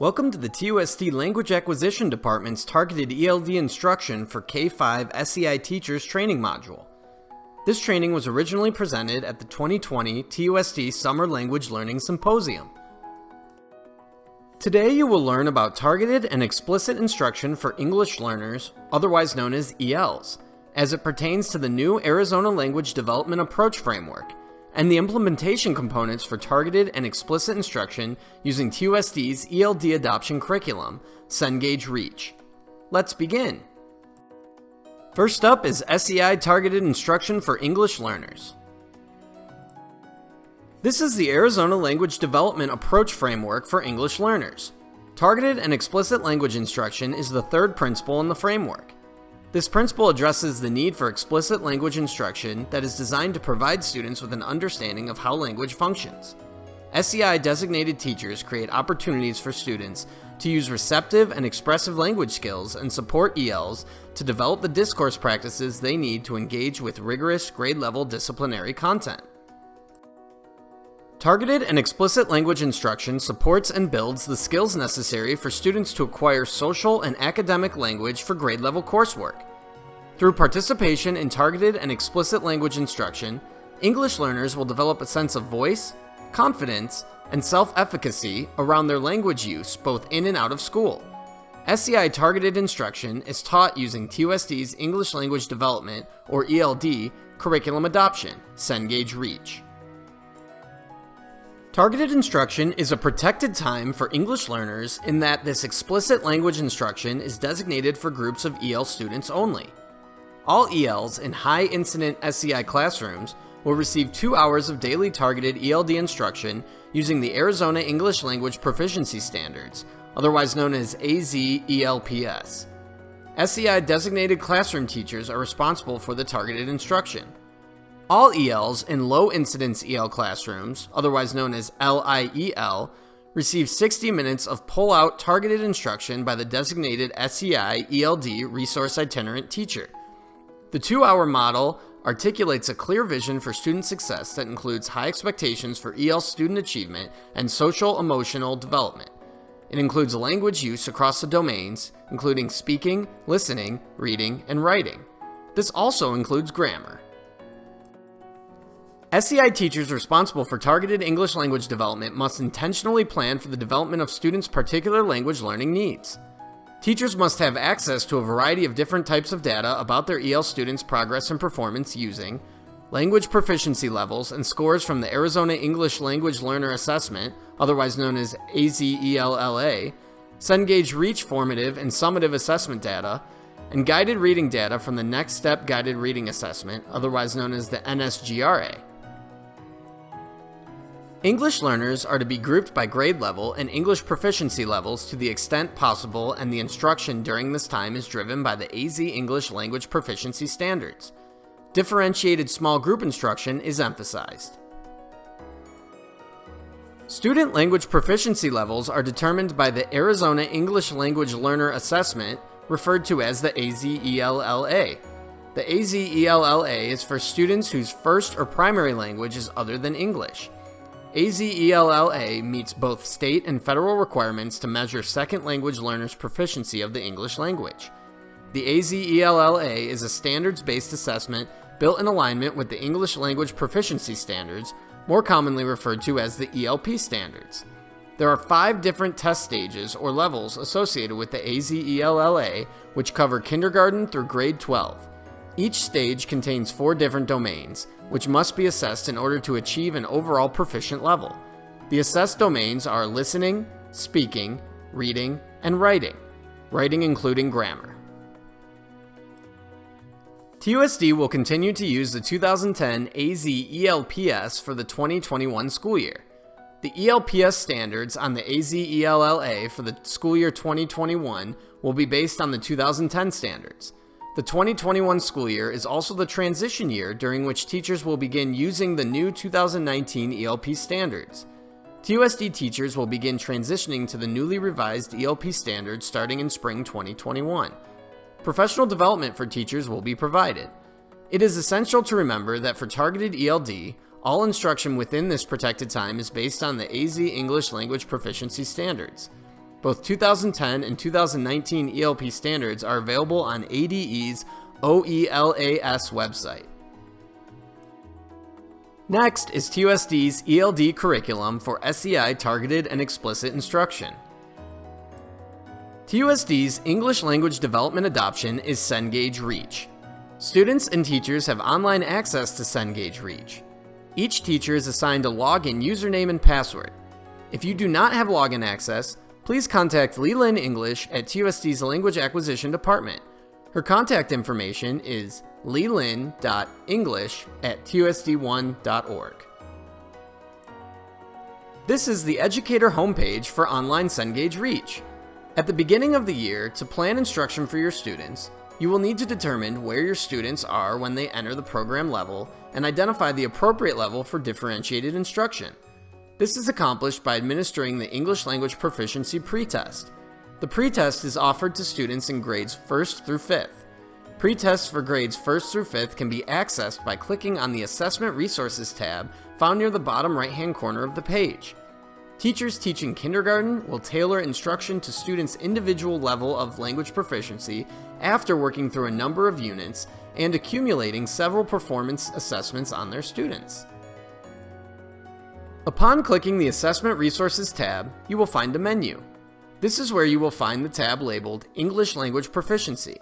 Welcome to the TUSD Language Acquisition Department's targeted ELD instruction for K-5 SEI Teachers training module. This training was originally presented at the 2020 TUSD Summer Language Learning Symposium. Today you will learn about targeted and explicit instruction for English learners, otherwise known as ELs, as it pertains to the new Arizona Language Development Approach Framework, and the implementation components for targeted and explicit instruction using TUSD's ELD adoption curriculum, Cengage Reach. Let's begin. First up is SEI Targeted Instruction for English Learners. This is the Arizona Language Development Approach Framework for English learners. Targeted and explicit language instruction is the third principle in the framework. This principle addresses the need for explicit language instruction that is designed to provide students with an understanding of how language functions. SEI designated teachers create opportunities for students to use receptive and expressive language skills and support ELs to develop the discourse practices they need to engage with rigorous grade-level disciplinary content. Targeted and explicit language instruction supports and builds the skills necessary for students to acquire social and academic language for grade-level coursework. Through participation in targeted and explicit language instruction, English learners will develop a sense of voice, confidence, and self-efficacy around their language use both in and out of school. SEI targeted instruction is taught using TUSD's English Language Development, or ELD, curriculum adoption, Cengage Reach. Targeted instruction is a protected time for English learners in that this explicit language instruction is designated for groups of EL students only. All ELs in high-incident SEI classrooms will receive 2 hours of daily targeted ELD instruction using the Arizona English Language Proficiency Standards, otherwise known as AZ-ELPS. SEI designated classroom teachers are responsible for the targeted instruction. All ELs in low-incidence EL classrooms, otherwise known as LIEL, receive 60 minutes of pull-out targeted instruction by the designated SEI ELD resource itinerant teacher. The 2-hour model articulates a clear vision for student success that includes high expectations for EL student achievement and social-emotional development. It includes language use across the domains, including speaking, listening, reading, and writing. This also includes grammar. SEI teachers responsible for targeted English language development must intentionally plan for the development of students' particular language learning needs. Teachers must have access to a variety of different types of data about their EL students' progress and performance using language proficiency levels and scores from the Arizona English Language Learner Assessment, otherwise known as AZ-ELLA, Cengage Reach formative and summative assessment data, and guided reading data from the Next Step Guided Reading Assessment, otherwise known as the NSGRA. English learners are to be grouped by grade level and English proficiency levels to the extent possible, and the instruction during this time is driven by the AZ English Language Proficiency Standards. Differentiated small group instruction is emphasized. Student language proficiency levels are determined by the Arizona English Language Learner Assessment, referred to as the AZ-ELLA. The AZ-ELLA is for students whose first or primary language is other than English. AZ-ELLA meets both state and federal requirements to measure second language learners' proficiency of the English language. The AZ-ELLA is a standards-based assessment built in alignment with the English Language Proficiency Standards, more commonly referred to as the ELP standards. There are 5 different test stages or levels associated with the AZ-ELLA, which cover kindergarten through grade 12. Each stage contains 4 different domains, which must be assessed in order to achieve an overall proficient level. The assessed domains are listening, speaking, reading, and writing including grammar. TUSD will continue to use the 2010 AZ-ELPS for the 2021 school year. The ELPS standards on the AZ-ELLA for the school year 2021 will be based on the 2010 standards. The 2021 school year is also the transition year during which teachers will begin using the new 2019 ELP standards. TUSD teachers will begin transitioning to the newly revised ELP standards starting in spring 2021. Professional development for teachers will be provided. It is essential to remember that for targeted ELD, all instruction within this protected time is based on the AZ English Language Proficiency Standards. Both 2010 and 2019 ELP standards are available on ADE's OELAS website. Next is TUSD's ELD curriculum for SEI targeted and explicit instruction. TUSD's English language development adoption is Cengage Reach. Students and teachers have online access to Cengage Reach. Each teacher is assigned a login username and password. If you do not have login access, please contact Leland English at TUSD's Language Acquisition Department. Her contact information is leland.english@tusd1.org. This is the educator homepage for online Cengage Reach. At the beginning of the year, to plan instruction for your students, you will need to determine where your students are when they enter the program level and identify the appropriate level for differentiated instruction. This is accomplished by administering the English Language Proficiency Pretest. The pretest is offered to students in grades 1st through 5th. Pretests for grades 1st through 5th can be accessed by clicking on the Assessment Resources tab found near the bottom right-hand corner of the page. Teachers teaching kindergarten will tailor instruction to students' individual level of language proficiency after working through a number of units and accumulating several performance assessments on their students. Upon clicking the Assessment Resources tab, you will find a menu. This is where you will find the tab labeled English Language Proficiency.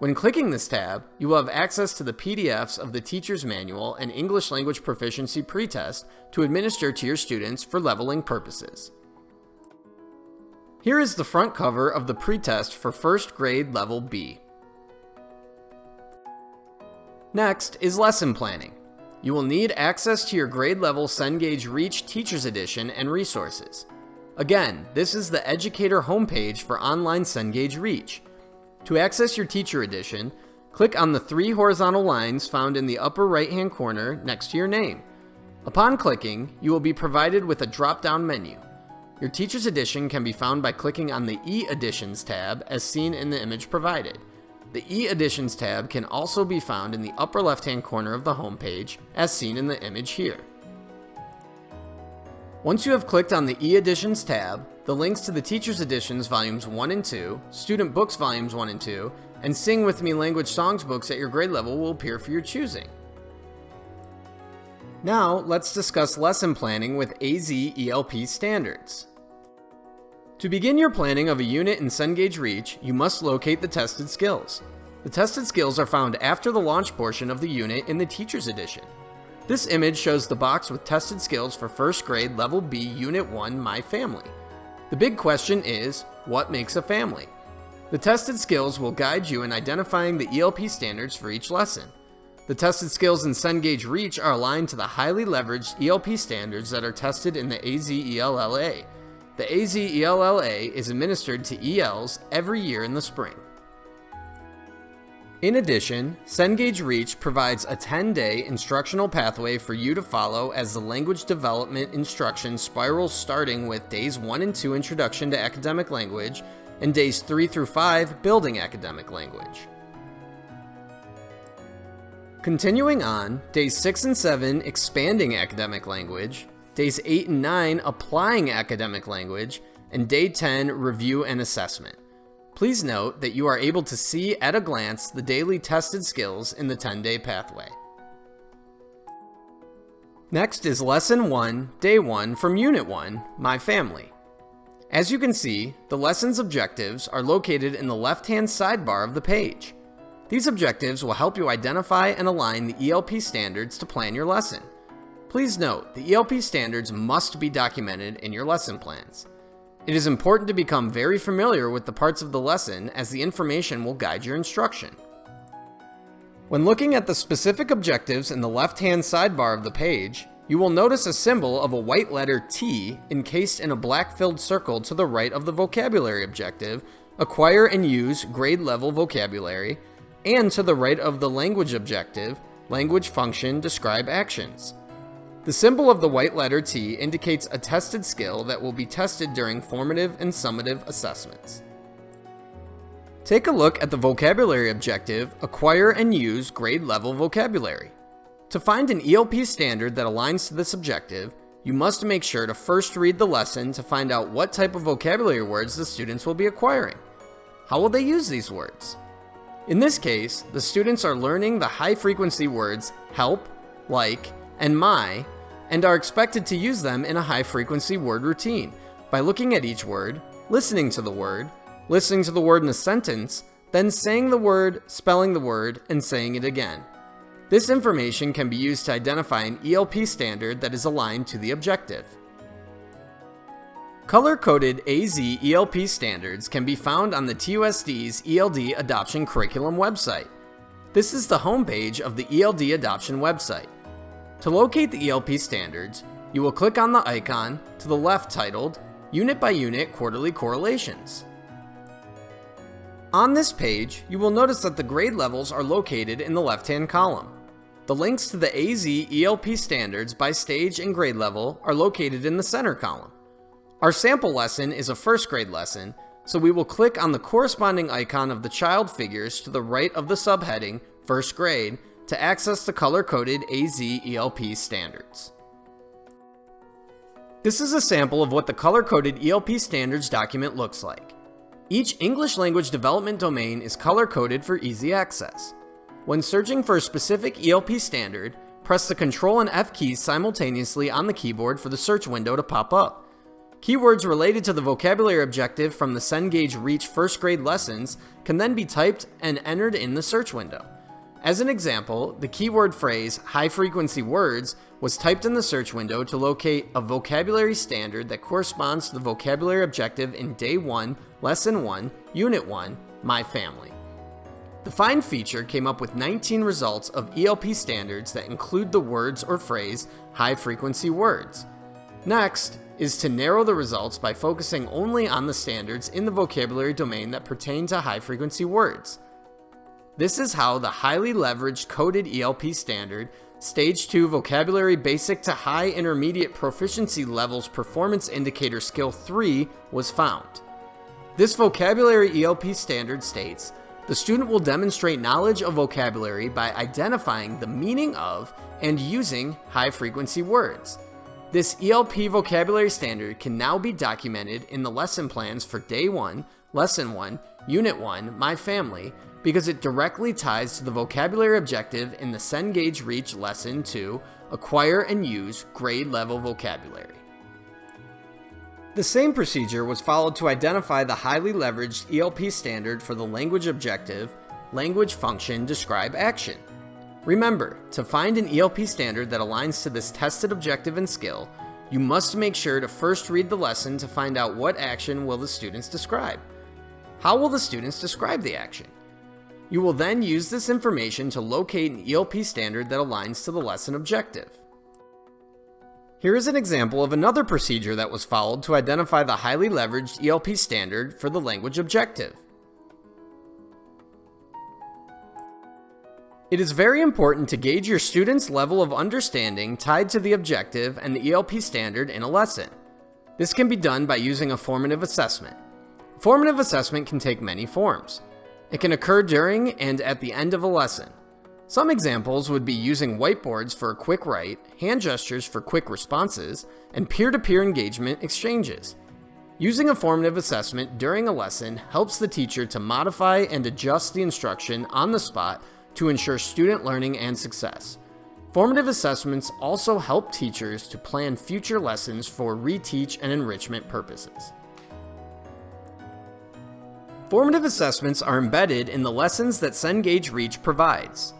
When clicking this tab, you will have access to the PDFs of the Teacher's Manual and English Language Proficiency Pretest to administer to your students for leveling purposes. Here is the front cover of the pretest for first grade level B. Next is lesson planning. You will need access to your grade level Cengage Reach Teacher's Edition and resources. Again, this is the educator homepage for online Cengage Reach. To access your teacher edition, click on the 3 horizontal lines found in the upper right-hand corner next to your name. Upon clicking, you will be provided with a drop-down menu. Your teacher's edition can be found by clicking on the E-Editions tab as seen in the image provided. The E-Editions tab can also be found in the upper left-hand corner of the homepage as seen in the image here. Once you have clicked on the E-Editions tab, the links to the Teacher's Editions Volumes 1 and 2, Student Books Volumes 1 and 2, and Sing With Me Language Songs books at your grade level will appear for your choosing. Now, let's discuss lesson planning with AZ ELP standards. To begin your planning of a unit in Cengage Reach, you must locate the tested skills. The tested skills are found after the launch portion of the unit in the Teacher's Edition. This image shows the box with tested skills for first grade level B Unit 1 My Family. The big question is, what makes a family? The tested skills will guide you in identifying the ELP standards for each lesson. The tested skills in Cengage Reach are aligned to the highly leveraged ELP standards that are tested in the AZ-ELLA. The AZ-ELLA is administered to ELs every year in the spring. In addition, Cengage Reach provides a 10-day instructional pathway for you to follow as the language development instruction spirals starting with days 1 and 2 Introduction to Academic Language and days 3 through 5 Building Academic Language. Continuing on, days 6 and 7 Expanding Academic Language, days 8 and 9 Applying Academic Language, and day 10 Review and Assessment. Please note that you are able to see at a glance the daily tested skills in the 10-day pathway. Next is Lesson 1, Day 1 from Unit 1, My Family. As you can see, the lesson's objectives are located in the left-hand sidebar of the page. These objectives will help you identify and align the ELP standards to plan your lesson. Please note, the ELP standards must be documented in your lesson plans. It is important to become very familiar with the parts of the lesson as the information will guide your instruction. When looking at the specific objectives in the left-hand sidebar of the page, you will notice a symbol of a white letter T encased in a black filled circle to the right of the vocabulary objective, Acquire and Use Grade Level Vocabulary, and to the right of the language objective, Language Function Describe Actions. The symbol of the white letter T indicates a tested skill that will be tested during formative and summative assessments. Take a look at the vocabulary objective, Acquire and Use Grade Level Vocabulary. To find an ELP standard that aligns to this objective, you must make sure to first read the lesson to find out what type of vocabulary words the students will be acquiring. How will they use these words? In this case, the students are learning the high-frequency words help, like, and my, and are expected to use them in a high-frequency word routine by looking at each word, listening to the word in a sentence, then saying the word, spelling the word, and saying it again. This information can be used to identify an ELP standard that is aligned to the objective. Color-coded AZ ELP standards can be found on the TUSD's ELD Adoption Curriculum website. This is the homepage of the ELD Adoption website. To locate the ELP standards, you will click on the icon to the left titled Unit by Unit Quarterly Correlations. On this page, you will notice that the grade levels are located in the left-hand column. The links to the AZ ELP standards by stage and grade level are located in the center column. Our sample lesson is a first grade lesson, so we will click on the corresponding icon of the child figures to the right of the subheading First Grade to access the color-coded AZ ELP standards. This is a sample of what the color-coded ELP standards document looks like. Each English language development domain is color-coded for easy access. When searching for a specific ELP standard, press the Ctrl and F keys simultaneously on the keyboard for the search window to pop up. Keywords related to the vocabulary objective from the Cengage Reach first grade lessons can then be typed and entered in the search window. As an example, the keyword phrase high-frequency words was typed in the search window to locate a vocabulary standard that corresponds to the vocabulary objective in Day 1, Lesson 1, Unit 1, My Family. The Find feature came up with 19 results of ELP standards that include the words or phrase high-frequency words. Next is to narrow the results by focusing only on the standards in the vocabulary domain that pertain to high-frequency words. This is how the highly leveraged coded ELP standard, Stage 2 Vocabulary Basic to High Intermediate Proficiency Levels Performance Indicator Skill 3 was found. This vocabulary ELP standard states, the student will demonstrate knowledge of vocabulary by identifying the meaning of and using high-frequency words. This ELP vocabulary standard can now be documented in the lesson plans for Day 1, Lesson 1, Unit 1, My Family, because it directly ties to the vocabulary objective in the Cengage Reach Lesson 2, Acquire and Use Grade Level Vocabulary. The same procedure was followed to identify the highly leveraged ELP standard for the language objective, Language Function Describe Action. Remember, to find an ELP standard that aligns to this tested objective and skill, you must make sure to first read the lesson to find out what action will the students describe. How will the students describe the action? You will then use this information to locate an ELP standard that aligns to the lesson objective. Here is an example of another procedure that was followed to identify the highly leveraged ELP standard for the language objective. It is very important to gauge your students' level of understanding tied to the objective and the ELP standard in a lesson. This can be done by using a formative assessment. Formative assessment can take many forms. It can occur during and at the end of a lesson. Some examples would be using whiteboards for a quick write, hand gestures for quick responses, and peer-to-peer engagement exchanges. Using a formative assessment during a lesson helps the teacher to modify and adjust the instruction on the spot to ensure student learning and success. Formative assessments also help teachers to plan future lessons for reteach and enrichment purposes. Formative assessments are embedded in the lessons that Cengage Reach provides.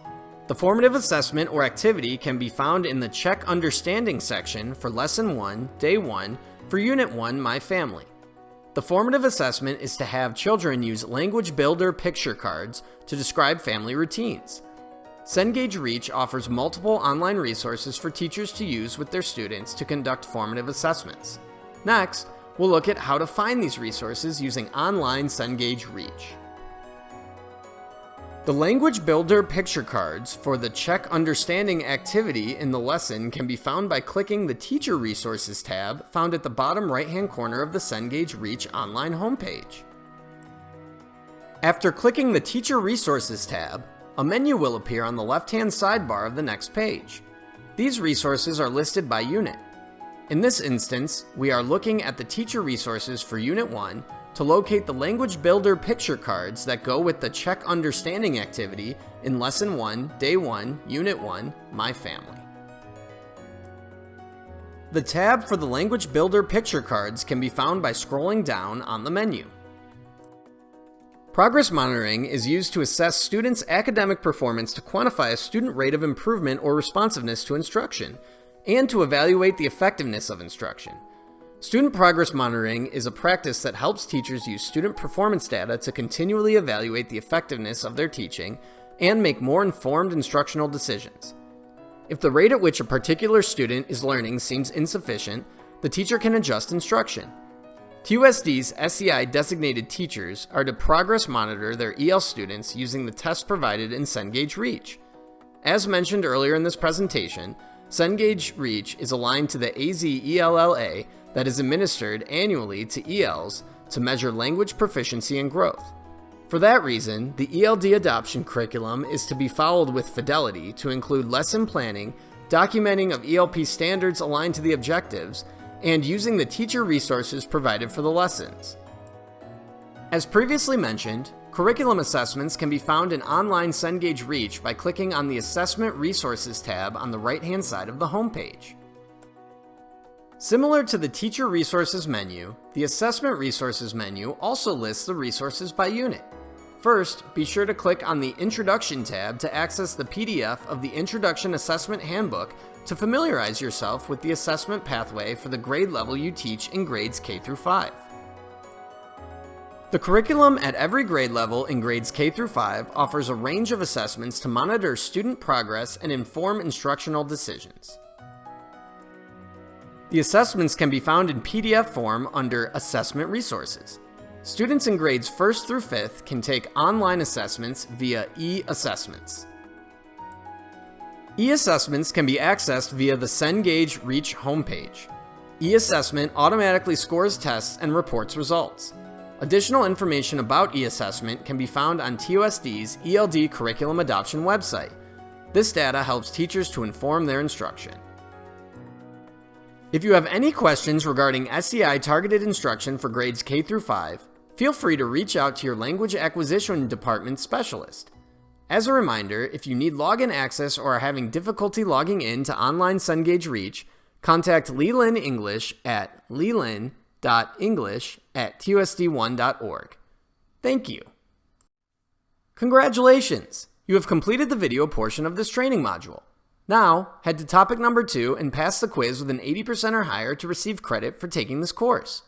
The formative assessment or activity can be found in the Check Understanding section for Lesson 1, Day 1, for Unit 1, My Family. The formative assessment is to have children use language builder picture cards to describe family routines. Cengage Reach offers multiple online resources for teachers to use with their students to conduct formative assessments. Next, we'll look at how to find these resources using online Cengage Reach. The language builder picture cards for the Check Understanding activity in the lesson can be found by clicking the Teacher Resources tab found at the bottom right-hand corner of the Cengage Reach online homepage. After clicking the Teacher Resources tab, a menu will appear on the left-hand sidebar of the next page. These resources are listed by unit. In this instance, we are looking at the teacher resources for Unit 1 to locate the Language Builder picture cards that go with the Check Understanding activity in Lesson 1, Day 1, Unit 1, My Family. The tab for the Language Builder picture cards can be found by scrolling down on the menu. Progress monitoring is used to assess students' academic performance to quantify a student rate of improvement or responsiveness to instruction, and to evaluate the effectiveness of instruction. Student progress monitoring is a practice that helps teachers use student performance data to continually evaluate the effectiveness of their teaching and make more informed instructional decisions. If the rate at which a particular student is learning seems insufficient, the teacher can adjust instruction. TUSD's SEI designated teachers are to progress monitor their EL students using the test provided in Cengage Reach. As mentioned earlier in this presentation, Cengage Reach is aligned to the AZ-ELLA that is administered annually to ELs to measure language proficiency and growth. For that reason, the ELD adoption curriculum is to be followed with fidelity to include lesson planning, documenting of ELP standards aligned to the objectives, and using the teacher resources provided for the lessons. As previously mentioned, curriculum assessments can be found in online Cengage Reach by clicking on the Assessment Resources tab on the right-hand side of the homepage. Similar to the Teacher Resources menu, the Assessment Resources menu also lists the resources by unit. First, be sure to click on the Introduction tab to access the PDF of the Introduction Assessment Handbook to familiarize yourself with the assessment pathway for the grade level you teach in grades K-5. The curriculum at every grade level in grades K-5 offers a range of assessments to monitor student progress and inform instructional decisions. The assessments can be found in PDF form under Assessment Resources. Students in grades 1st through 5th can take online assessments via e-assessments. E-assessments can be accessed via the Cengage Reach homepage. E-assessment automatically scores tests and reports results. Additional information about e-assessment can be found on TUSD's ELD Curriculum Adoption website. This data helps teachers to inform their instruction. If you have any questions regarding SEI targeted instruction for grades K-5, feel free to reach out to your Language Acquisition Department specialist. As a reminder, if you need login access or are having difficulty logging in to online Cengage Reach, contact Leland English at leland.english@tusd1.org. Thank you. Congratulations! You have completed the video portion of this training module. Now, head to topic number 2 and pass the quiz with an 80% or higher to receive credit for taking this course.